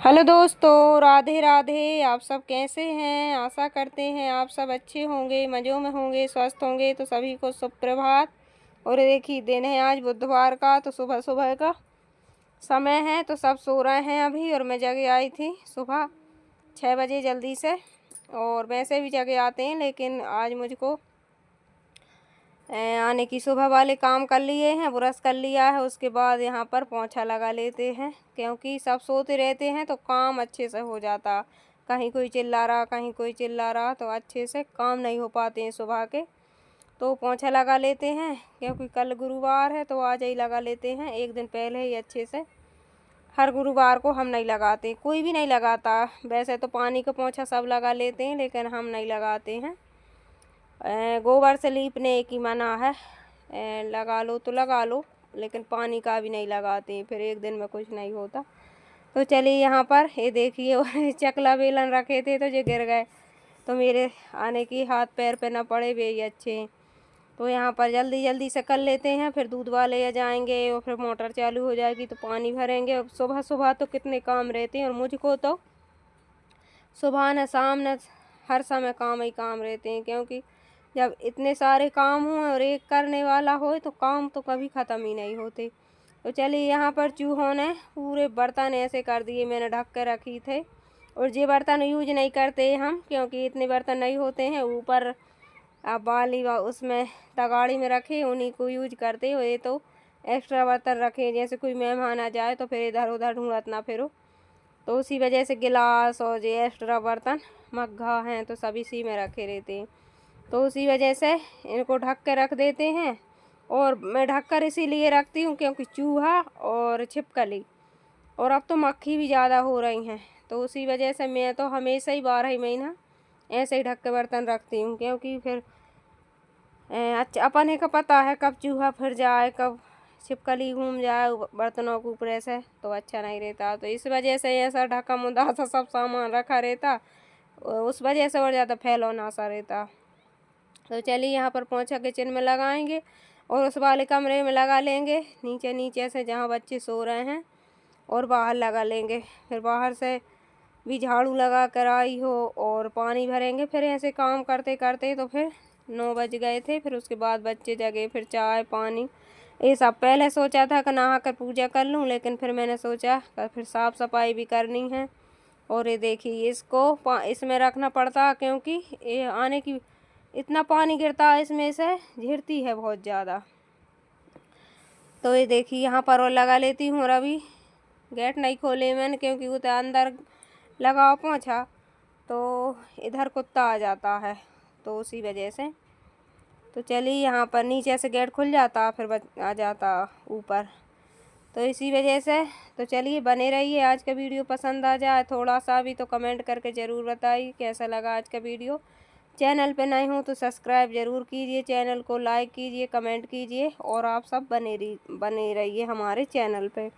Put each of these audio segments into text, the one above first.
Hello दोस्तों, राधे राधे। आप सब कैसे हैं? आशा करते हैं आप सब अच्छे होंगे, मज़ों में होंगे, स्वस्थ होंगे। तो सभी को सुप्रभात। और देखिए, दिन है आज बुधवार का, तो सुबह सुबह का समय है, तो सब सो रहे हैं अभी। और मैं जगह आई थी सुबह 6 बजे जल्दी से। और वैसे भी जगह आते हैं, लेकिन आज मुझको आने की सुबह वाले काम कर लिए हैं, ब्रश कर लिया है। उसके बाद यहाँ पर पोंछा लगा लेते हैं, क्योंकि सब सोते रहते हैं तो काम अच्छे से हो जाता। कहीं कोई चिल्ला रहा, कहीं कोई चिल्ला रहा, तो अच्छे से काम नहीं हो पाते हैं सुबह के। तो पोंछा लगा लेते हैं, क्योंकि कल गुरुवार है, तो आज ही लगा लेते हैं, एक दिन पहले ही अच्छे से। हर गुरुवार को हम नहीं लगाते, कोई भी नहीं लगाता। वैसे तो पानी का पोंछा सब लगा लेते हैं, लेकिन हम नहीं लगाते हैं। गोबर से लीपने की मना है। लगा लो तो लगा लो, लेकिन पानी का भी नहीं लगाते, फिर एक दिन में कुछ नहीं होता। तो चलिए, यहाँ पर ये देखिए और चकला बेलन रखे थे तो ये गिर गए, तो मेरे आने की हाथ पैर पे ना पड़े, वे ही अच्छे हैं। तो यहाँ पर जल्दी जल्दी से कर लेते हैं, फिर दूध वाले आ जाएंगे और फिर मोटर चालू हो जाएगी तो पानी भरेंगे। और सुबह सुबह तो कितने काम रहते हैं, और मुझको तो सुबह न शाम न हर समय काम ही काम रहते हैं, क्योंकि जब इतने सारे काम हों और एक करने वाला हो तो काम तो कभी ख़त्म ही नहीं होते। तो चलिए, यहाँ पर चूहों ने पूरे बर्तन ऐसे कर दिए, मैंने ढक के रखी थे। और ये बर्तन यूज नहीं करते हम, क्योंकि इतने बर्तन नहीं होते हैं। ऊपर आप बाली उसमें तगाड़ी में रखे, उन्हीं को यूज करते हो। ये तो एक्स्ट्रा बर्तन रखे, जैसे कोई मेहमान आ जाए तो फिर इधर उधर ढूंढत ना फिरो। तो उसी वजह से गिलास और ये एक्स्ट्रा बर्तन मग्घा हैं तो सब इसी में रखे रहते हैं। तो उसी वजह से इनको ढक के रख देते हैं। और मैं ढक कर इसीलिए रखती हूँ, क्योंकि चूहा और छिपकली और अब तो मक्खी भी ज़्यादा हो रही हैं। तो उसी वजह से मैं तो हमेशा ही 12 महीना ऐसे ही ढक के बर्तन रखती हूँ, क्योंकि फिर अच्छा अपने का पता है कब चूहा फिर जाए, कब छिपकली घूम जाए बर्तनों के ऊपर से, तो अच्छा नहीं रहता। तो इस वजह से ऐसा ढका मुंदा सा सब सामान रखा रहता, उस वजह से और ज़्यादा फैलौना सा रहता। तो चलिए, यहाँ पर पोंछा किचन में लगाएंगे और उस वाले कमरे में लगा लेंगे, नीचे नीचे से जहाँ बच्चे सो रहे हैं, और बाहर लगा लेंगे। फिर बाहर से भी झाड़ू लगा कर आई हो और पानी भरेंगे। फिर ऐसे काम करते करते तो फिर 9 बज गए थे। फिर उसके बाद बच्चे जगे, फिर चाय पानी ये सब। पहले सोचा था कि नहा कर पूजा कर लूँ, लेकिन फिर मैंने सोचा कि फिर साफ़ सफाई भी करनी है। और ये देखिए, इसको इसमें रखना पड़ता, क्योंकि ये आने की इतना पानी गिरता है इसमें से, झिरती है बहुत ज़्यादा। तो ये देखिए, यहाँ पर और लगा लेती हूँ। और अभी गेट नहीं खोले मैंने, क्योंकि वो तो अंदर लगाओ पोंछा तो इधर कुत्ता आ जाता है, तो उसी वजह से। तो चलिए, यहाँ पर नीचे से गेट खुल जाता, फिर आ जाता ऊपर, तो इसी वजह से। तो चलिए, बने रहिए। आज का वीडियो पसंद आ जाए थोड़ा सा भी तो कमेंट करके ज़रूर बताइए कैसा लगा आज का वीडियो। चैनल पे नए हो तो सब्सक्राइब ज़रूर कीजिए, चैनल को लाइक कीजिए, कमेंट कीजिए, और आप सब बने रहिए हमारे चैनल पे।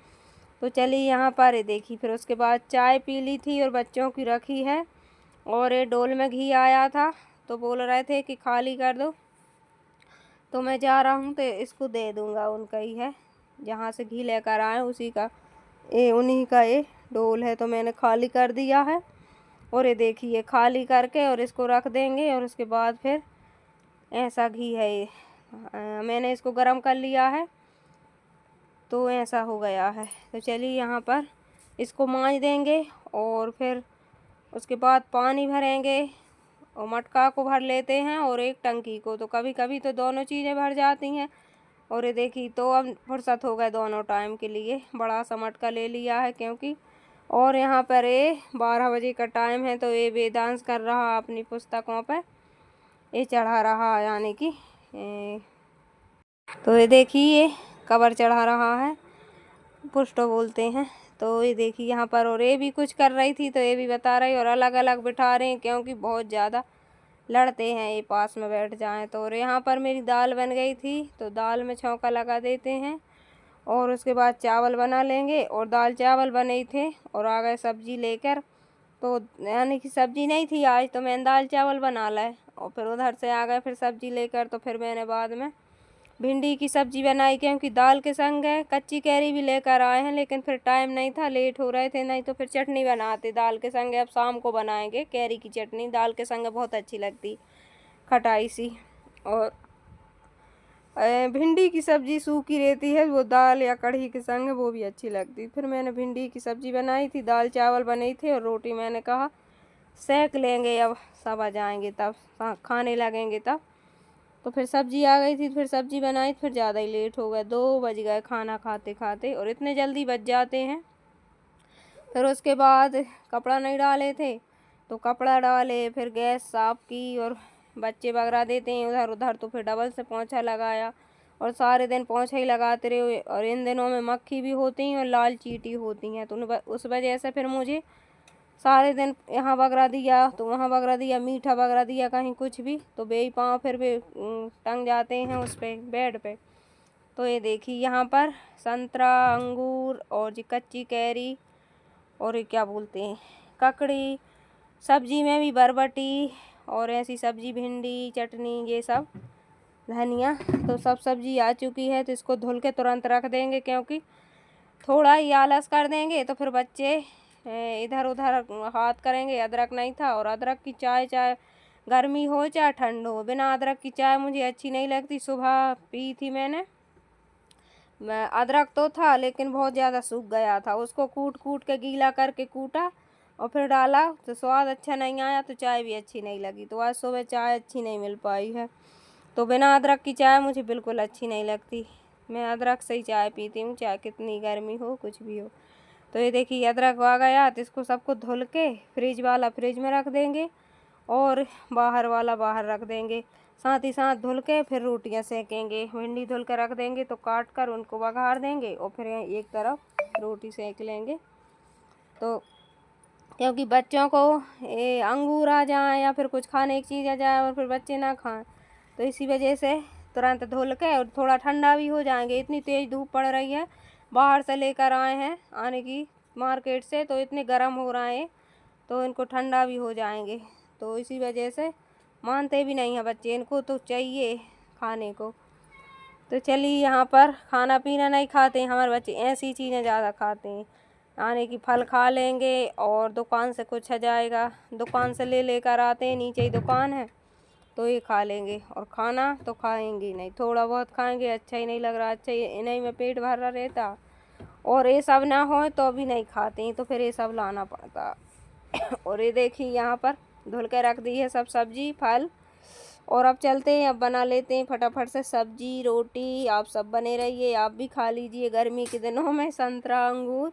तो चलिए, यहाँ पर ये देखिए, फिर उसके बाद चाय पी ली थी और बच्चों की रखी है। और ये डोल में घी आया था, तो बोल रहे थे कि खाली कर दो, तो मैं जा रहा हूँ तो इसको दे दूँगा। उनका ही है, जहाँ से घी लेकर आए उसी का, ये उन्हीं का ये डोल है, तो मैंने खाली कर दिया है। और ये देखिए, खाली करके और इसको रख देंगे। और उसके बाद फिर ऐसा घी है ये, मैंने इसको गर्म कर लिया है, तो ऐसा हो गया है। तो चलिए, यहाँ पर इसको मांज देंगे और फिर उसके बाद पानी भरेंगे, और मटका को भर लेते हैं और एक टंकी को। तो कभी कभी तो दोनों चीज़ें भर जाती हैं। और ये देखिए, तो अब फुर्सत हो गए दोनों टाइम के लिए, बड़ा सा मटका ले लिया है, क्योंकि और यहाँ पर ये 12 बजे का टाइम है, तो ये वेदांश कर रहा अपनी पुस्तकों पर, ये चढ़ा रहा, यानी कि तो ये देखिए, कवर चढ़ा रहा है, पुष्टो बोलते हैं। तो ये देखिए, यहाँ पर और ये भी कुछ कर रही थी, तो ये भी बता रही, और अलग अलग बिठा रहे हैं, क्योंकि बहुत ज़्यादा लड़ते हैं ये पास में बैठ जाएं तो। और यहाँ पर मेरी दाल बन गई थी, तो दाल में छौंका लगा देते हैं, और उसके बाद चावल बना लेंगे। और दाल चावल बने थे, और आ गए सब्जी लेकर, तो यानी कि सब्जी नहीं थी आज, तो मैंने दाल चावल बना लाए। और फिर उधर से आ गए फिर सब्जी लेकर, तो फिर मैंने बाद में भिंडी की सब्जी बनाई, क्योंकि दाल के संग है। कच्ची कैरी भी लेकर आए हैं, लेकिन फिर टाइम नहीं था, लेट हो रहे थे, नहीं तो फिर चटनी बनाते दाल के संग। अब शाम को बनाएंगे कैरी की चटनी, दाल के संग बहुत अच्छी लगती, खटाई सी। और भिंडी की सब्जी सूखी रहती है, वो दाल या कढ़ी के संग वो भी अच्छी लगती। फिर मैंने भिंडी की सब्जी बनाई थी, दाल चावल बनी थी और रोटी मैंने कहा सेक लेंगे, अब सब आ जाएंगे तब खाने लगेंगे तब। तो फिर सब्जी आ गई थी, फिर सब्जी बनाई, फिर ज़्यादा ही लेट हो गया, 2 बज गए खाना खाते खाते, और इतने जल्दी बच जाते हैं। फिर उसके बाद कपड़ा नहीं डाले थे तो कपड़ा डाले, फिर गैस साफ़ की, और बच्चे वगैरह देते हैं उधर उधर, तो फिर डबल से पोंछा लगाया, और सारे दिन पोंछा ही लगाते रहे। और इन दिनों में मक्खी भी होती हैं और लाल चींटी होती हैं, तो उस वजह से फिर मुझे सारे दिन यहाँ वगैरह दिया तो वहाँ वगैरह दिया, मीठा वगैरह दिया, कहीं कुछ भी, तो बेई पाँव फिर भी टंग जाते हैं उस पे बेड पे। तो ये देखिए यहाँ पर संतरा, अंगूर और जी कच्ची कैरी, और ये क्या बोलते हैं ककड़ी, सब्जी में भी बरबटी और ऐसी सब्जी, भिंडी, चटनी, ये सब, धनिया, तो सब सब्जी आ चुकी है। तो इसको धुल के तुरंत रख देंगे, क्योंकि थोड़ा ही आलस कर देंगे तो फिर बच्चे इधर उधर हाथ करेंगे। अदरक नहीं था, और अदरक की चाय, चाहे गर्मी हो चाहे ठंड हो, बिना अदरक की चाय मुझे अच्छी नहीं लगती। सुबह पी थी मैंने, अदरक तो था लेकिन बहुत ज़्यादा सूख गया था, उसको कूट कूट के गीला करके कूटा और फिर डाला, तो स्वाद अच्छा नहीं आया, तो चाय भी अच्छी नहीं लगी। तो आज सुबह चाय अच्छी नहीं मिल पाई है, तो बिना अदरक की चाय मुझे बिल्कुल अच्छी नहीं लगती। मैं अदरक से ही चाय पीती हूँ, चाहे कितनी गर्मी हो, कुछ भी हो। तो ये देखिए अदरक आ गया, तो इसको सबको धुल के फ्रिज वाला फ्रिज में रख देंगे और बाहर वाला बाहर रख देंगे। साथ ही साथ धुल के फिर रोटियां सेकेंगे। भिंडी धुल के रख देंगे, तो काट कर उनको बघार देंगे और फिर एक तरफ रोटी सेक लेंगे। तो क्योंकि बच्चों को अंगूर आ जाए या फिर कुछ खाने की चीज़ आ जाए और फिर बच्चे ना खाएं, तो इसी वजह से तुरंत धुल के, और थोड़ा ठंडा भी हो जाएंगे। इतनी तेज़ धूप पड़ रही है, बाहर से लेकर आए हैं आने की मार्केट से, तो इतने गर्म हो रहे हैं, तो इनको ठंडा भी हो जाएंगे। तो इसी वजह से मानते भी नहीं हैं बच्चे, इनको तो चाहिए खाने को। तो चलिए यहाँ पर खाना पीना नहीं खाते हैं हमारे बच्चे, ऐसी चीज़ें ज़्यादा खाते हैं। आने की फल खा लेंगे और दुकान से कुछ आ जाएगा, दुकान से ले लेकर आते हैं, नीचे ही दुकान है, तो ये खा लेंगे। और खाना तो खाएंगे नहीं, थोड़ा बहुत खाएंगे, अच्छा ही नहीं लग रहा, अच्छा इन्हीं में पेट भर रहा रहता, और ये सब ना हो तो भी नहीं खाते हैं, तो फिर ये सब लाना पड़ता। और ये देखिए यहाँ पर धुल के रख दी है सब सब्जी फल, और अब चलते हैं, अब बना लेते हैं फटाफट से सब्जी रोटी। आप सब बने रहिए, आप भी खा लीजिए गर्मी के दिनों में संतरा अंगूर,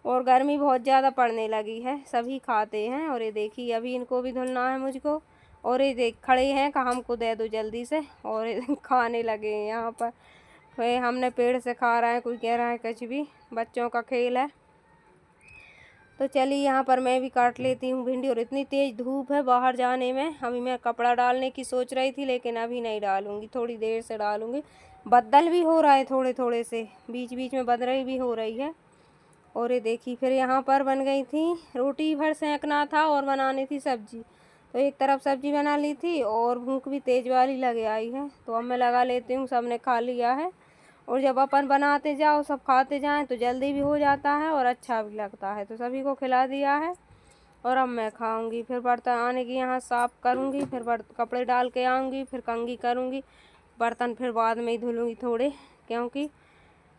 और गर्मी बहुत ज़्यादा पड़ने लगी है, सभी खाते हैं। और ये देखिए अभी इनको भी धुलना है मुझको, और ये देख खड़े हैं कि हमको दे दो जल्दी से, और खाने लगे हैं यहाँ पर। भाई हमने पेड़ से खा रहा है, कोई कह रहा है कुछ भी, बच्चों का खेल है। तो चलिए यहाँ पर मैं भी काट लेती हूँ भिंडी, और इतनी तेज़ धूप है बाहर जाने में। अभी मैं कपड़ा डालने की सोच रही थी, लेकिन अभी नहीं डालूँगी, थोड़ी देर से डालूँगी। बदल भी हो रहा है थोड़े थोड़े से, बीच बीच में बदली भी हो रही है। और ये देखिए फिर यहाँ पर बन गई थी रोटी, भर सेंकना था और बनानी थी सब्जी, तो एक तरफ सब्जी बना ली थी, और भूख भी तेज़ वाली लगे आई है, तो अब मैं लगा लेती हूँ। सबने खा लिया है, और जब अपन बनाते जाओ सब खाते जाएं तो जल्दी भी हो जाता है और अच्छा भी लगता है। तो सभी को खिला दिया है, और अब मैं खाऊंगी। फिर बर्तन आने की यहाँ साफ़ करूँगी, फिर कपड़े डाल के आऊँगी, फिर कंघी करूँगी, बर्तन फिर बाद में ही धुलूँगी थोड़े, क्योंकि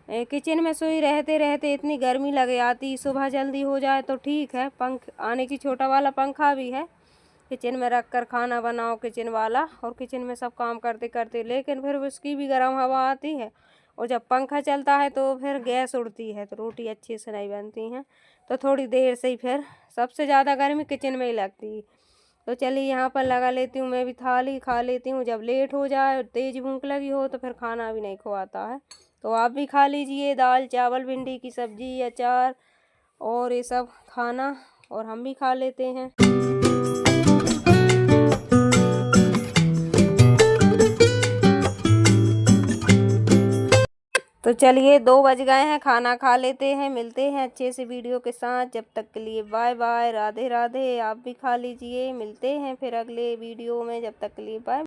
किचन में सोई रहते रहते इतनी गर्मी लगे आती। सुबह जल्दी हो जाए तो ठीक है, पंख आने की छोटा वाला पंखा भी है, किचन में रख कर खाना बनाओ किचन वाला, और किचन में सब काम करते करते, लेकिन फिर उसकी भी गर्म हवा आती है, और जब पंखा चलता है तो फिर गैस उड़ती है, तो रोटी अच्छे से नहीं बनती हैं। तो थोड़ी देर से ही फिर सबसे ज़्यादा गर्मी किचन में ही लगती है। तो चलिए यहाँ पर लगा लेती हूँ मैं भी थाली, खा लेती हूँ। जब लेट हो जाए और तेज़ भूख लगी हो तो फिर खाना भी नहीं खुआता है। तो आप भी खा लीजिए दाल चावल, भिंडी की सब्जी, अचार और ये सब खाना, और हम भी खा लेते हैं। तो चलिए 2 बज गए हैं, खाना खा लेते हैं, मिलते हैं अच्छे से वीडियो के साथ। जब तक के लिए बाय बाय, राधे राधे। आप भी खा लीजिए, मिलते हैं फिर अगले वीडियो में, जब तक के लिए बाय।